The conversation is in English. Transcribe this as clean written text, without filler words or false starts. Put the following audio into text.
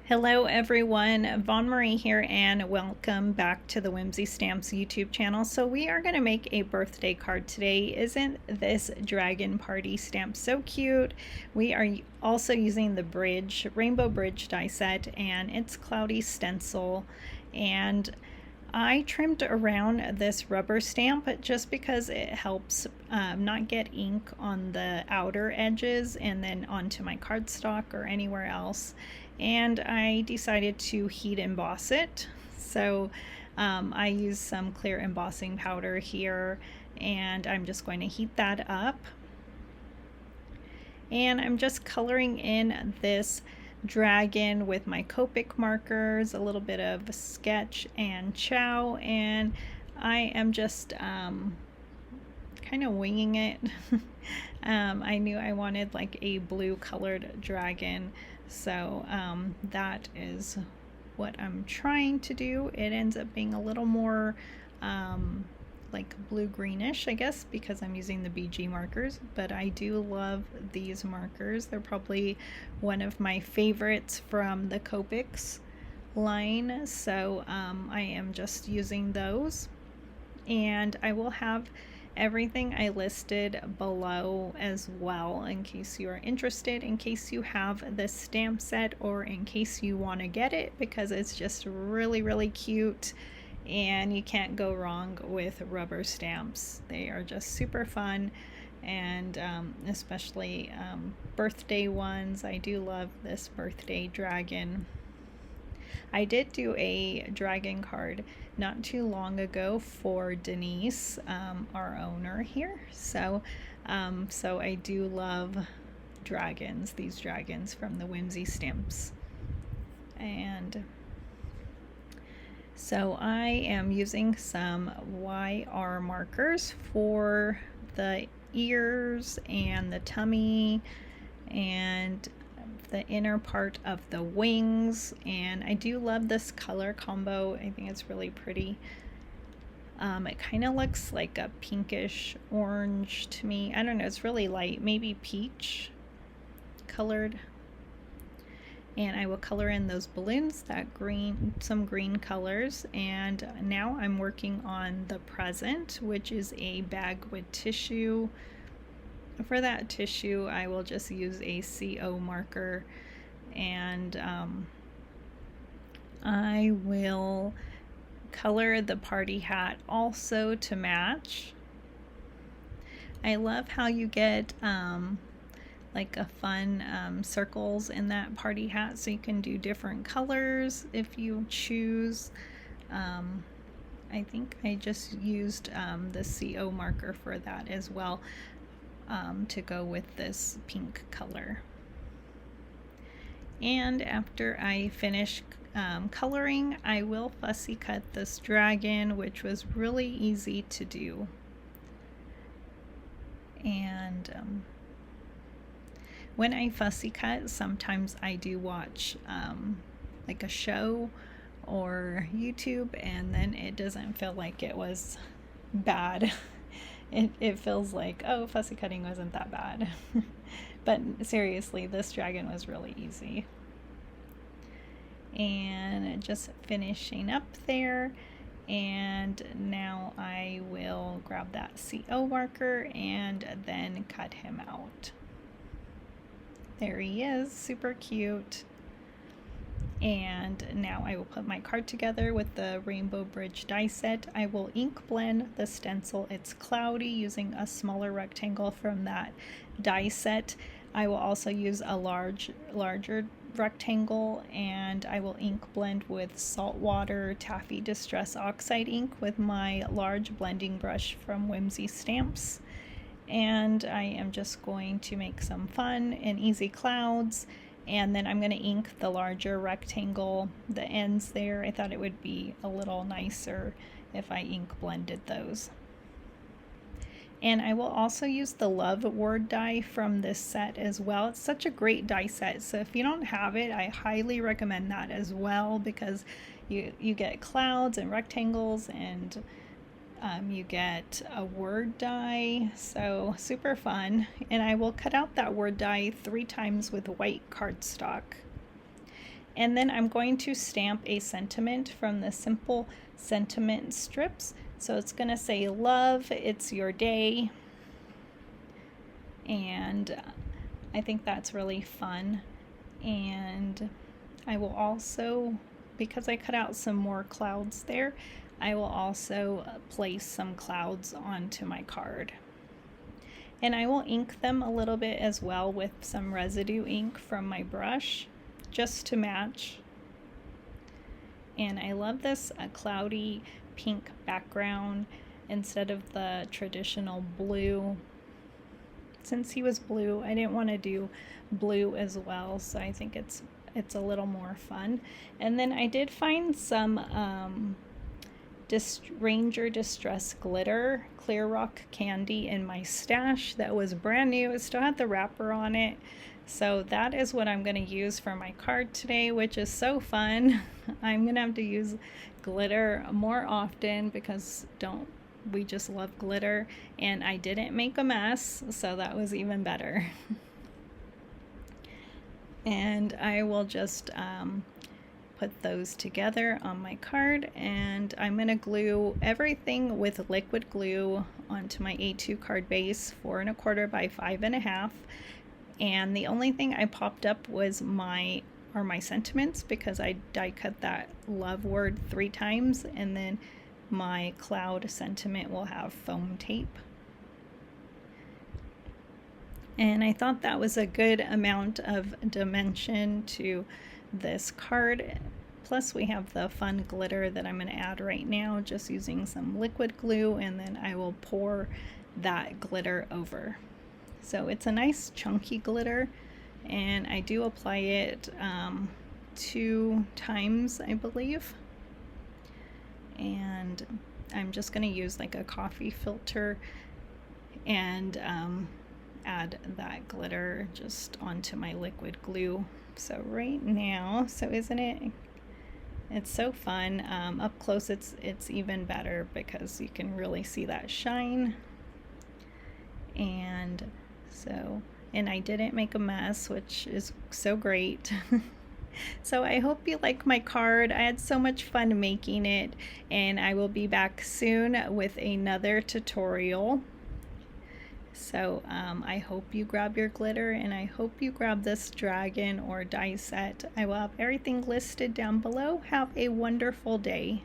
Hello everyone, Vaughn Marie here and welcome back to the Whimsy Stamps YouTube channel. So we are going to make a birthday card today. Isn't this dragon party stamp so cute? We are also using the bridge, rainbow bridge die set, and it's cloudy stencil, and I trimmed around this rubber stamp just because it helps not get ink on the outer edges and then onto my cardstock or anywhere else. And I decided to heat emboss it. So I used some clear embossing powder here, and I'm just going to heat that up. And I'm just coloring in this dragon with my Copic markers, a little bit of sketch and chow, and I am just kind of winging it. I knew I wanted like a blue colored dragon, so that is what I'm trying to do. It ends up being a little more like blue greenish, I guess, because I'm using the BG markers, but I do love these markers. They're probably one of my favorites from the Copics line, so I am just using those, and I will have everything I listed below as well in case you are interested, in case you have this stamp set, or in case you want to get it, because it's just really cute and you can't go wrong with rubber stamps. They are just super fun, and especially birthday ones. I do love this birthday dragon. I did do a dragon card not too long ago for Denise, our owner here. So I do love dragons, these dragons from the Whimsy Stamps. And so I am using some YR markers for the ears and the tummy and the inner part of the wings, and I do love this color combo. I think it's really pretty. It kind of looks like a pinkish orange to me. I don't know, it's really light, maybe peach colored. And I will color in those balloons, that green, some green colors. And now I'm working on the present, which is a bag with tissue. For that tissue, I will just use a CO marker, and I will color the party hat also to match. I love how you get like a fun circles in that party hat, so you can do different colors if you choose. I think I just used the CO marker for that as well, to go with this pink color. And after I finish coloring, I will fussy cut this dragon, which was really easy to do. And when I fussy cut, sometimes I do watch like a show or YouTube, and then it doesn't feel like it was bad. It feels like, oh, fussy cutting wasn't that bad. But seriously, this dragon was really easy. And just finishing up there. And now I will grab that CO marker and then cut him out. There he is, super cute. And now I will put my card together with the rainbow bridge die set. I will ink blend the stencil It's Cloudy using a smaller rectangle from that die set. I will also use a larger rectangle, and I will ink blend with Saltwater Taffy Distress Oxide ink with my large blending brush from Whimsy Stamps. And I am just going to make some fun and easy clouds. And then I'm going to ink the larger rectangle, the ends there. I thought it would be a little nicer if I ink blended those. And I will also use the Love word die from this set as well. It's such a great die set, so if you don't have it, I highly recommend that as well, because you get clouds and rectangles, and you get a word die, so super fun. And I will cut out that word die 3 times with white cardstock. And then I'm going to stamp a sentiment from the Simple Sentiment strips. So it's going to say, love, it's your day. And I think that's really fun. And I will also, because I cut out some more clouds there, I will also place some clouds onto my card. And I will ink them a little bit as well with some residue ink from my brush, just to match. And I love this cloudy pink background instead of the traditional blue. Since he was blue, I didn't want to do blue as well, so I think it's a little more fun. And then I did find some Ranger Distress Glitter Clear Rock candy in my stash that was brand new. It still had the wrapper on it. So that is what I'm going to use for my card today, which is so fun. I'm going to have to use glitter more often because we just love glitter, and I didn't make a mess, so that was even better. And I will just put those together on my card, and I'm going to glue everything with liquid glue onto my A2 card base, 4 1/4 by 5 1/2. And the only thing I popped up was my sentiments, because I die cut that love word 3 times, and then my cloud sentiment will have foam tape. And I thought that was a good amount of dimension to this card. Plus we have the fun glitter that I'm going to add right now, just using some liquid glue, and then I will pour that glitter over. So it's a nice chunky glitter, and I do apply it 2 times, I believe. And I'm just going to use like a coffee filter and add that glitter just onto my liquid glue. So right now, so isn't it, it's so fun. Up close it's even better because you can really see that shine. And so, and I didn't make a mess, which is so great. So I hope you like my card. I had so much fun making it, and I will be back soon with another tutorial. So I hope you grab your glitter, and I hope you grab this dragon or die set. I will have everything listed down below. Have a wonderful day.